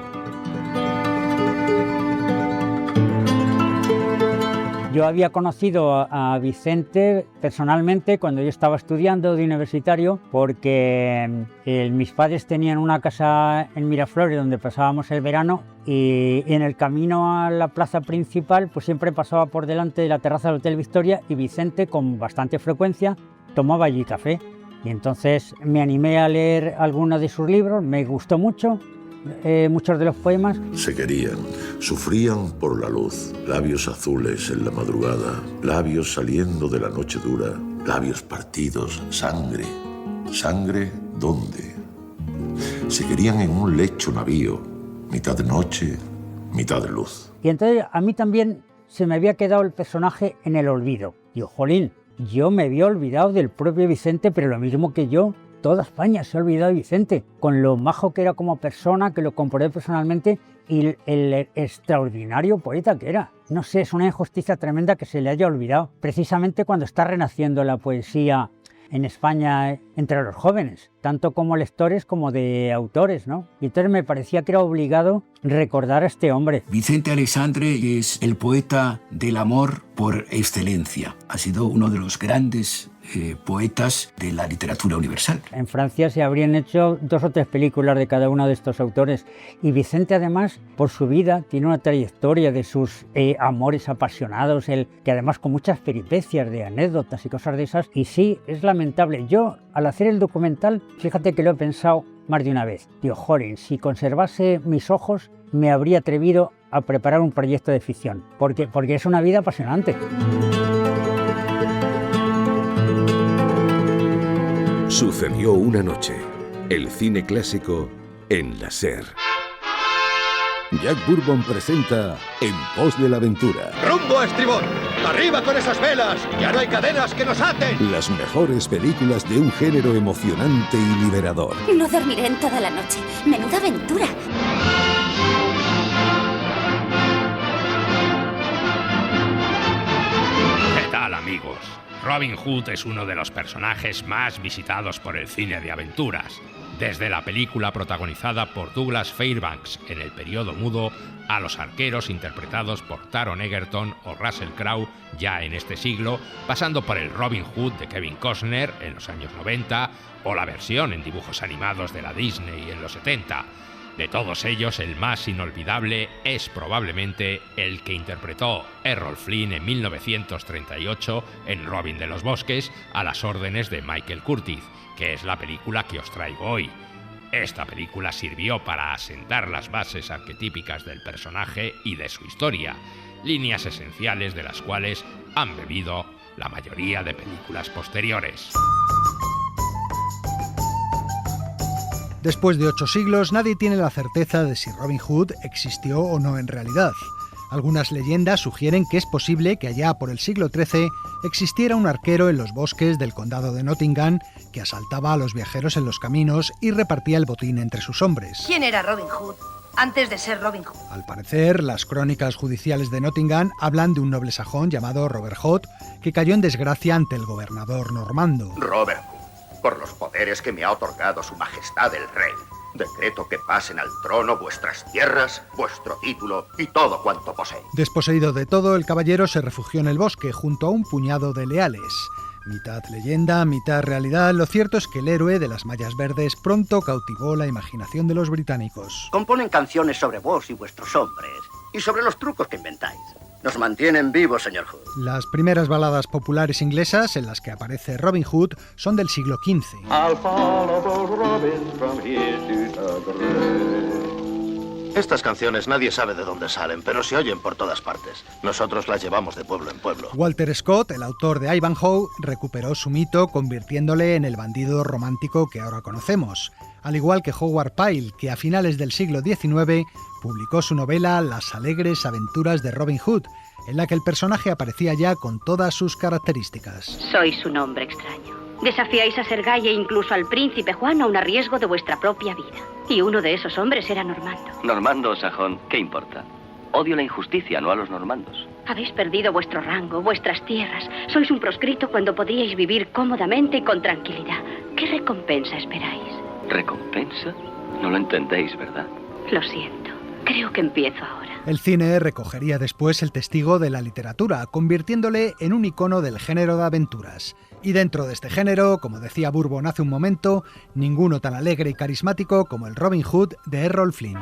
Yo había conocido a Vicente personalmente cuando yo estaba estudiando de universitario, porque mis padres tenían una casa en Miraflores donde pasábamos el verano, y en el camino a la plaza principal pues siempre pasaba por delante de la terraza del Hotel Victoria, y Vicente con bastante frecuencia tomaba allí café. Y entonces me animé a leer algunos de sus libros, me gustó mucho. Muchos de los poemas. Se querían, sufrían por la luz, labios azules en la madrugada, labios saliendo de la noche dura, labios partidos, sangre. ¿Sangre dónde? Se querían en un lecho navío, mitad de noche, mitad de luz. Y entonces a mí también se me había quedado el personaje en el olvido. Digo, jolín, yo me había olvidado del propio Vicente, pero lo mismo que yo, toda España se ha olvidado de Vicente, con lo majo que era como persona, que lo comprobé personalmente, y el extraordinario poeta que era. No sé, es una injusticia tremenda que se le haya olvidado, precisamente cuando está renaciendo la poesía en España entre los jóvenes, tanto como lectores como de autores, ¿no? Y entonces me parecía que era obligado recordar a este hombre. Vicente Aleixandre es el poeta del amor por excelencia. Ha sido uno de los grandes poetas de la literatura universal. En Francia se habrían hecho 2 o 3 películas de cada uno de estos autores, y Vicente además por su vida tiene una trayectoria de sus amores apasionados, que además con muchas peripecias de anécdotas y cosas de esas, y sí, es lamentable. Yo al hacer el documental, fíjate que lo he pensado más de una vez. Digo, joder, si conservase mis ojos me habría atrevido a preparar un proyecto de ficción, porque es una vida apasionante. Sucedió una noche. El cine clásico en la SER. Jack Bourbon presenta En pos de la aventura. ¡Rumbo a estribor! ¡Arriba con esas velas! ¡Ya no hay cadenas que nos aten! Las mejores películas de un género emocionante y liberador. No dormiré en toda la noche. ¡Menuda aventura! ¿Qué tal, amigos? Robin Hood es uno de los personajes más visitados por el cine de aventuras. Desde la película protagonizada por Douglas Fairbanks en el periodo mudo, a los arqueros interpretados por Taron Egerton o Russell Crowe ya en este siglo, pasando por el Robin Hood de Kevin Costner en los años 90 o la versión en dibujos animados de la Disney en los 70. De todos ellos, el más inolvidable es probablemente el que interpretó Errol Flynn en 1938 en Robin de los Bosques a las órdenes de Michael Curtiz, que es la película que os traigo hoy. Esta película sirvió para asentar las bases arquetípicas del personaje y de su historia, líneas esenciales de las cuales han bebido la mayoría de películas posteriores. Después de 8 siglos, nadie tiene la certeza de si Robin Hood existió o no en realidad. Algunas leyendas sugieren que es posible que allá por el siglo XIII existiera un arquero en los bosques del condado de Nottingham que asaltaba a los viajeros en los caminos y repartía el botín entre sus hombres. ¿Quién era Robin Hood antes de ser Robin Hood? Al parecer, las crónicas judiciales de Nottingham hablan de un noble sajón llamado Robert Hood que cayó en desgracia ante el gobernador normando. Robert Hood, por los poderes que me ha otorgado su majestad el rey, decreto que pasen al trono vuestras tierras, vuestro título y todo cuanto poseéis. Desposeído de todo, el caballero se refugió en el bosque junto a un puñado de leales. Mitad leyenda, mitad realidad, lo cierto es que el héroe de las mallas verdes pronto cautivó la imaginación de los británicos. Componen canciones sobre vos y vuestros hombres, y sobre los trucos que inventáis. Nos mantienen vivos, señor Hood. Las primeras baladas populares inglesas en las que aparece Robin Hood son del siglo XV. Estas canciones nadie sabe de dónde salen, pero se oyen por todas partes. Nosotros las llevamos de pueblo en pueblo. Walter Scott, el autor de Ivanhoe, recuperó su mito convirtiéndole en el bandido romántico que ahora conocemos. Al igual que Howard Pyle, que a finales del siglo XIX publicó su novela Las alegres aventuras de Robin Hood, en la que el personaje aparecía ya con todas sus características. Sois un hombre extraño. Desafiáis a Ser Guy e incluso al príncipe Juan a un riesgo de vuestra propia vida. Y uno de esos hombres era Normando. Normando o sajón, ¿qué importa? Odio la injusticia, no a los normandos. Habéis perdido vuestro rango, vuestras tierras. Sois un proscrito cuando podríais vivir cómodamente y con tranquilidad. ¿Qué recompensa esperáis? ¿Recompensa? No lo entendéis, ¿verdad? Lo siento. Creo que empiezo ahora. El cine recogería después el testigo de la literatura, convirtiéndole en un icono del género de aventuras. Y dentro de este género, como decía Bourbon hace un momento, ninguno tan alegre y carismático como el Robin Hood de Errol Flynn.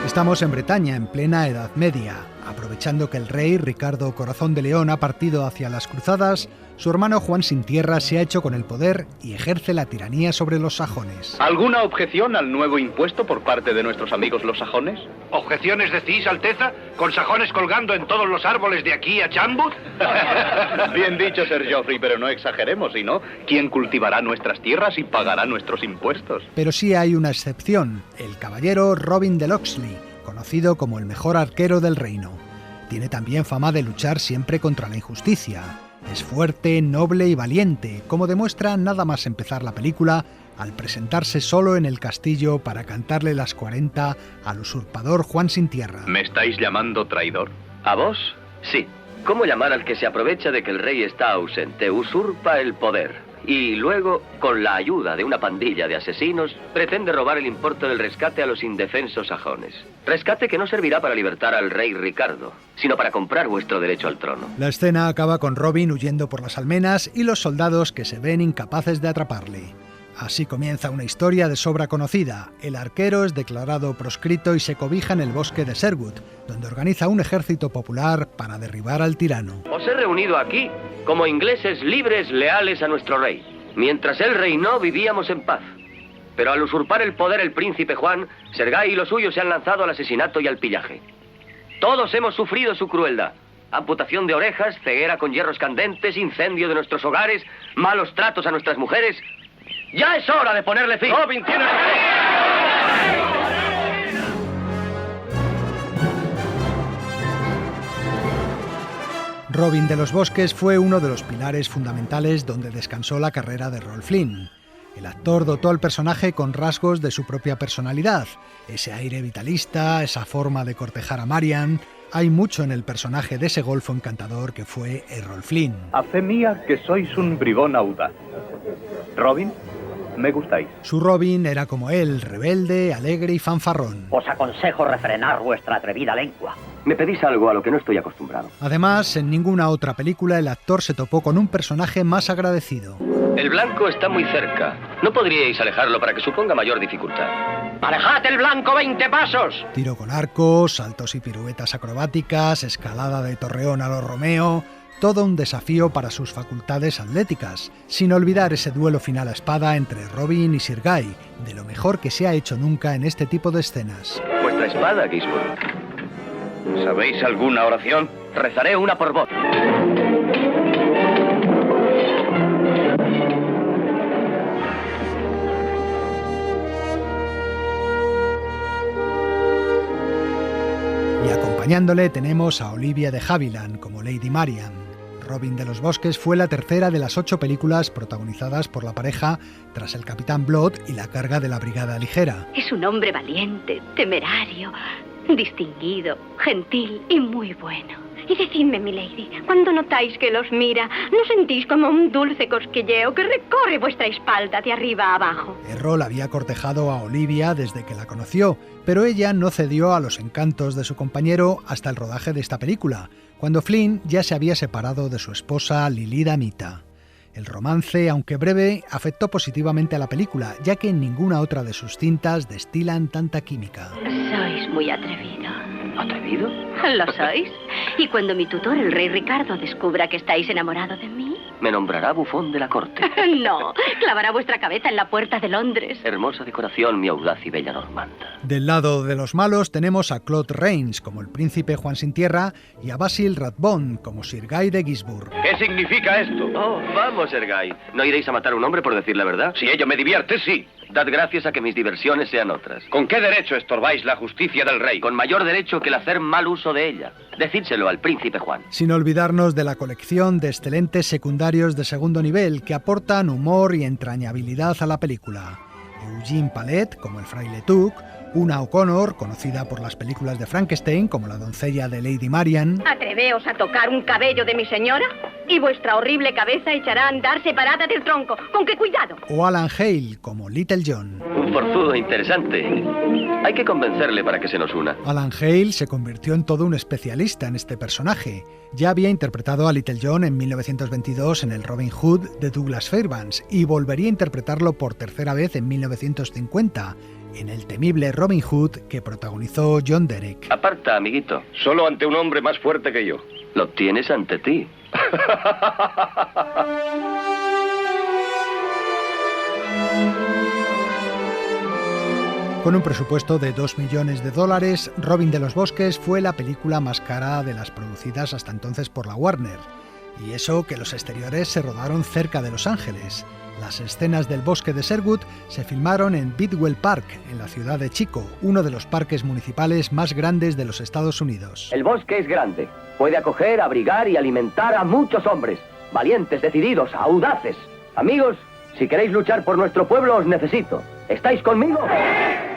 Estamos en Bretaña, en plena Edad Media. Aprovechando que el rey Ricardo Corazón de León ha partido hacia las cruzadas, su hermano Juan Sin Tierra se ha hecho con el poder y ejerce la tiranía sobre los sajones. ¿Alguna objeción al nuevo impuesto por parte de nuestros amigos los sajones? ¿Objeciones decís, Alteza? ¿Con sajones colgando en todos los árboles de aquí a Chambut? Bien dicho, Sir Geoffrey, pero no exageremos, sino ¿quién cultivará nuestras tierras y pagará nuestros impuestos? Pero sí hay una excepción, el caballero Robin de Locksley, conocido como el mejor arquero del reino. Tiene también fama de luchar siempre contra la injusticia. Es fuerte, noble y valiente, como demuestra nada más empezar la película al presentarse solo en el castillo para cantarle las 40 al usurpador Juan Sin Tierra. ¿Me estáis llamando traidor? ¿A vos? Sí. ¿Cómo llamar al que se aprovecha de que el rey está ausente, usurpa el poder y luego, con la ayuda de una pandilla de asesinos, pretende robar el importe del rescate a los indefensos sajones? Rescate que no servirá para libertar al rey Ricardo, sino para comprar vuestro derecho al trono. La escena acaba con Robin huyendo por las almenas y los soldados que se ven incapaces de atraparle. Así comienza una historia de sobra conocida. El arquero es declarado proscrito y se cobija en el bosque de Sherwood, donde organiza un ejército popular para derribar al tirano. Os he reunido aquí como ingleses libres leales a nuestro rey. Mientras él reinó, vivíamos en paz. Pero al usurpar el poder el príncipe Juan, Ser Guy y los suyos se han lanzado al asesinato y al pillaje. Todos hemos sufrido su crueldad. Amputación de orejas, ceguera con hierros candentes, incendio de nuestros hogares, malos tratos a nuestras mujeres. ¡Ya es hora de ponerle fin! ¡Robin tiene Robin de los Bosques fue uno de los pilares fundamentales donde descansó la carrera de Errol Flynn. El actor dotó al personaje con rasgos de su propia personalidad, ese aire vitalista, esa forma de cortejar a Marian. Hay mucho en el personaje de ese golfo encantador que fue Errol Flynn. A fe mía que sois un bribón audaz. Robin, me gustáis. Su Robin era como él, rebelde, alegre y fanfarrón. Os aconsejo refrenar vuestra atrevida lengua. Me pedís algo a lo que no estoy acostumbrado. Además, en ninguna otra película el actor se topó con un personaje más agradecido. El blanco está muy cerca. ¿No podríais alejarlo para que suponga mayor dificultad? ¡Alejad el blanco 20 pasos! Tiro con arcos, saltos y piruetas acrobáticas, escalada de torreón a lo Romeo... Todo un desafío para sus facultades atléticas, sin olvidar ese duelo final a espada entre Robin y Sir Guy, de lo mejor que se ha hecho nunca en este tipo de escenas. Vuestra espada, Gisborne. ¿Sabéis alguna oración? Rezaré una por vos. Y acompañándole tenemos a Olivia de Havilland como Lady Marian. Robin de los Bosques fue la tercera de las 8 películas protagonizadas por la pareja tras El Capitán Blood y La carga de la Brigada Ligera. Es un hombre valiente, temerario, distinguido, gentil y muy bueno. Y decidme, milady, cuando notáis que los mira, ¿no sentís como un dulce cosquilleo que recorre vuestra espalda de arriba a abajo? Errol había cortejado a Olivia desde que la conoció, pero ella no cedió a los encantos de su compañero hasta el rodaje de esta película, cuando Flynn ya se había separado de su esposa Lilida Mita. El romance, aunque breve, afectó positivamente a la película, ya que en ninguna otra de sus cintas destilan tanta química. Sois muy atrevido. ¿Atrevido? ¿Lo sois? Y cuando mi tutor, el rey Ricardo, descubra que estáis enamorado de mí... Me nombrará bufón de la corte. No, clavará vuestra cabeza en la puerta de Londres. Hermosa decoración, mi audaz y bella Normanda. Del lado de los malos tenemos a Claude Rains como el príncipe Juan sin Tierra y a Basil Rathbone como Sir Guy de Gisborne. ¿Qué significa esto? Oh, vamos, Sir Guy. ¿No iréis a matar a un hombre por decir la verdad? Si ello me divierte, sí. Dad gracias a que mis diversiones sean otras. ¿Con qué derecho estorbáis la justicia del rey? Con mayor derecho que el hacer mal uso de ella. Decídselo al príncipe Juan. Sin olvidarnos de la colección de excelentes secundarios de segundo nivel que aportan humor y entrañabilidad a la película. Eugene Pallet como el fraile Tuck, Una O'Connor, conocida por las películas de Frankenstein como la doncella de Lady Marian. ¿Atreveos a tocar un cabello de mi señora? Y vuestra horrible cabeza echará a andar separada del tronco. ¿Con qué cuidado? O Alan Hale como Little John. Un forzudo interesante. Hay que convencerle para que se nos una. Alan Hale se convirtió en todo un especialista en este personaje. Ya había interpretado a Little John en 1922 en el Robin Hood de Douglas Fairbanks y volvería a interpretarlo por tercera vez en 1950 en el temible Robin Hood que protagonizó John Derek. Aparta, amiguito. Solo ante un hombre más fuerte que yo. Lo tienes ante ti. Con un presupuesto de $2 millones, Robin de los Bosques fue la película más cara de las producidas hasta entonces por la Warner. Y eso que los exteriores se rodaron cerca de Los Ángeles. Las escenas del bosque de Sherwood se filmaron en Bidwell Park, en la ciudad de Chico, uno de los parques municipales más grandes de los Estados Unidos. El bosque es grande. Puede acoger, abrigar y alimentar a muchos hombres. Valientes, decididos, audaces. Amigos, si queréis luchar por nuestro pueblo, os necesito. ¿Estáis conmigo?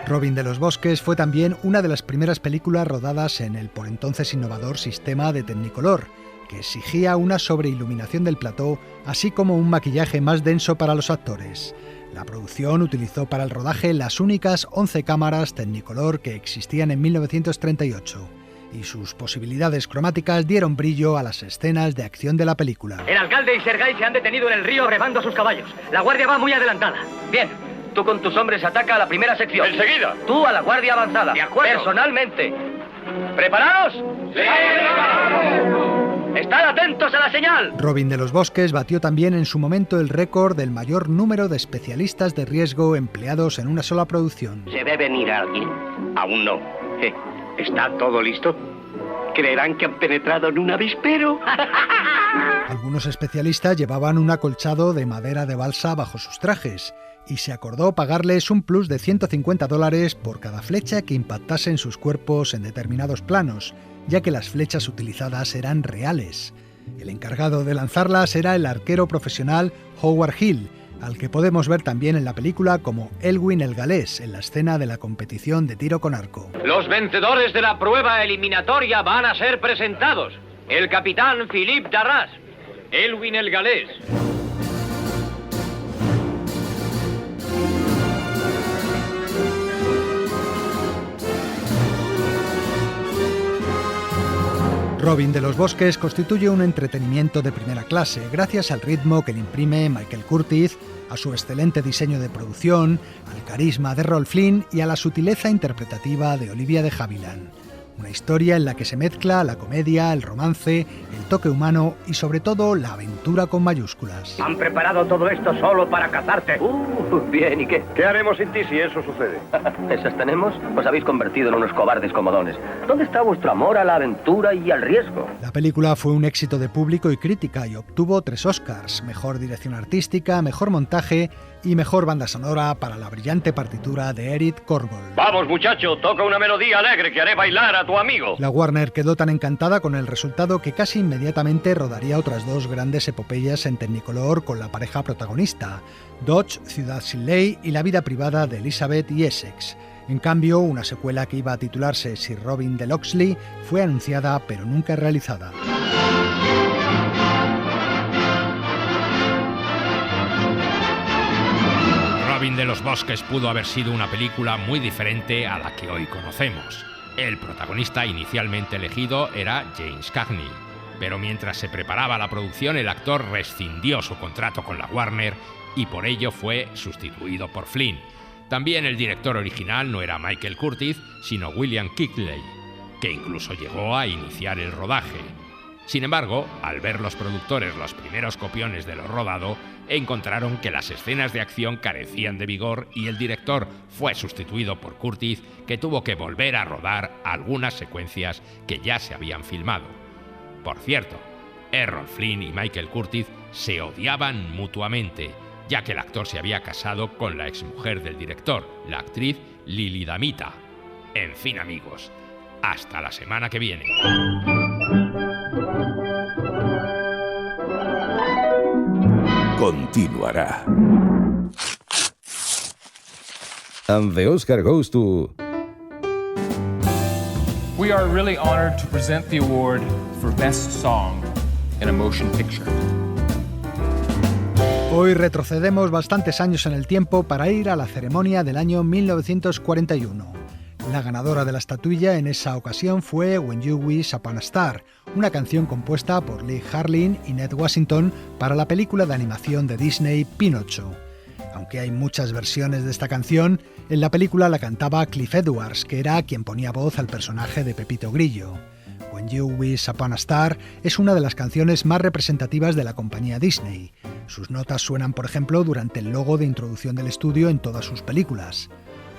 Robin de los Bosques fue también una de las primeras películas rodadas en el por entonces innovador sistema de Technicolor, que exigía una sobreiluminación del plató, así como un maquillaje más denso para los actores. La producción utilizó para el rodaje las únicas 11 cámaras Technicolor que existían en 1938, y sus posibilidades cromáticas dieron brillo a las escenas de acción de la película. El alcalde y Sir Guy se han detenido en el río remando a sus caballos. La guardia va muy adelantada. Bien, tú con tus hombres ataca a la primera sección. ¡Enseguida! Tú a la guardia avanzada. De acuerdo. Personalmente. ¿Preparados? ¡Sí! ¡Estad atentos a la señal! Robin de los Bosques batió también en su momento el récord del mayor número de especialistas de riesgo empleados en una sola producción. ¿Se ve venir alguien? Aún no. ¿Está todo listo? Creerán que han penetrado en un avispero. Algunos especialistas llevaban un acolchado de madera de balsa bajo sus trajes y se acordó pagarles un plus de $150 por cada flecha que impactase en sus cuerpos en determinados planos, ya que las flechas utilizadas eran reales. El encargado de lanzarlas era el arquero profesional Howard Hill, al que podemos ver también en la película como Elwin el Galés en la escena de la competición de tiro con arco. Los vencedores de la prueba eliminatoria van a ser presentados. El capitán Philippe Darras, Elwin el Galés. Robin de los Bosques constituye un entretenimiento de primera clase, gracias al ritmo que le imprime Michael Curtiz, a su excelente diseño de producción, al carisma de Errol Flynn y a la sutileza interpretativa de Olivia de Havilland. Una historia en la que se mezcla la comedia, el romance, el toque humano y sobre todo la aventura con mayúsculas. Han preparado todo esto solo para cazarte. Bien, ¿y qué? ¿Qué haremos sin ti si eso sucede? ¿Esas tenemos? Os habéis convertido en unos cobardes comodones. ¿Dónde está vuestro amor a la aventura y al riesgo? La película fue un éxito de público y crítica y obtuvo 3 Oscars: Mejor Dirección Artística, Mejor Montaje y Mejor Banda Sonora para la brillante partitura de Eric Korgold. Vamos, muchacho, toca una melodía alegre que haré bailar a tu amigo. La Warner quedó tan encantada con el resultado que casi inmediatamente rodaría otras 2 grandes epopeyas en Technicolor con la pareja protagonista, Dodge, Ciudad sin Ley y la vida privada de Elizabeth y Essex. En cambio, una secuela que iba a titularse Sir Robin de Locksley fue anunciada pero nunca realizada. Robin de los Bosques pudo haber sido una película muy diferente a la que hoy conocemos. El protagonista inicialmente elegido era James Cagney, pero mientras se preparaba la producción el actor rescindió su contrato con la Warner y por ello fue sustituido por Flynn. También el director original no era Michael Curtiz, sino William Kickley, que incluso llegó a iniciar el rodaje. Sin embargo, al ver los productores los primeros copiones de lo rodado, encontraron que las escenas de acción carecían de vigor y el director fue sustituido por Curtiz, que tuvo que volver a rodar algunas secuencias que ya se habían filmado. Por cierto, Errol Flynn y Michael Curtiz se odiaban mutuamente, ya que el actor se había casado con la exmujer del director, la actriz Lily Damita. En fin, amigos, hasta la semana que viene. Continuará. And the Oscar goes to... We are really honored to present the award for Best Song in a Motion Picture. Hoy retrocedemos bastantes años en el tiempo para ir a la ceremonia del año 1941. La ganadora de la estatuilla en esa ocasión fue When You Wish Upon a Star, una canción compuesta por Lee Harlin y Ned Washington para la película de animación de Disney Pinocho. Aunque hay muchas versiones de esta canción, en la película la cantaba Cliff Edwards, que era quien ponía voz al personaje de Pepito Grillo. When You Wish Upon a Star es una de las canciones más representativas de la compañía Disney. Sus notas suenan, por ejemplo, durante el logo de introducción del estudio en todas sus películas.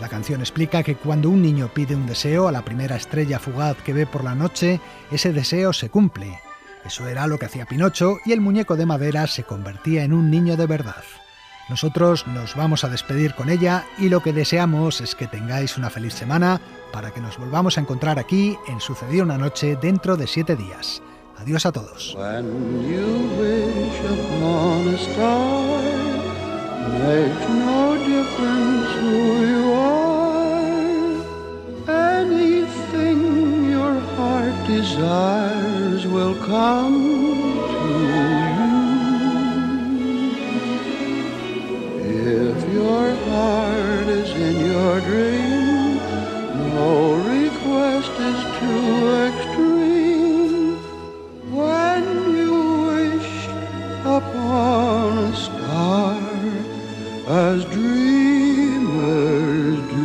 La canción explica que cuando un niño pide un deseo a la primera estrella fugaz que ve por la noche, ese deseo se cumple. Eso era lo que hacía Pinocho y el muñeco de madera se convertía en un niño de verdad. Nosotros nos vamos a despedir con ella y lo que deseamos es que tengáis una feliz semana para que nos volvamos a encontrar aquí en Sucedió una noche dentro de 7 días. Adiós a todos. Makes no difference who you are. Anything your heart desires will come to you. If your heart is in your dream, no request is too extreme. When you wish upon a star, as dreamers do.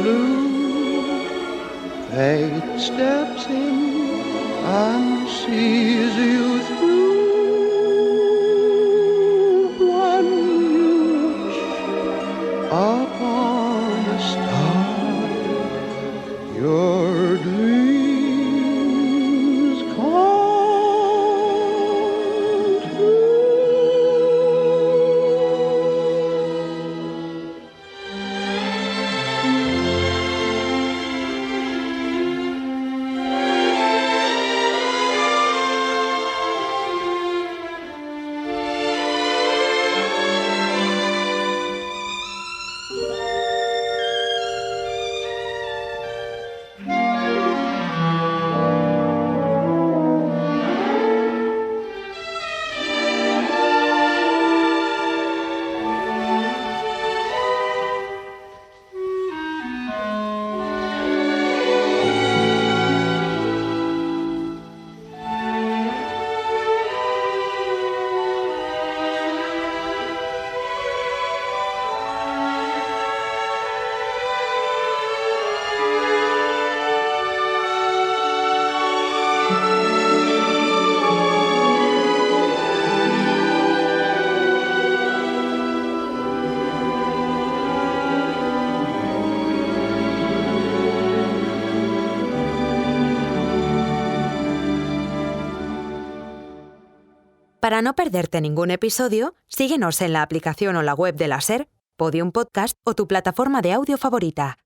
blue, fate steps in and sees you through. When you wish upon a star, your dreams come true. Para no perderte ningún episodio, síguenos en la aplicación o la web de la SER, Podium Podcast o tu plataforma de audio favorita.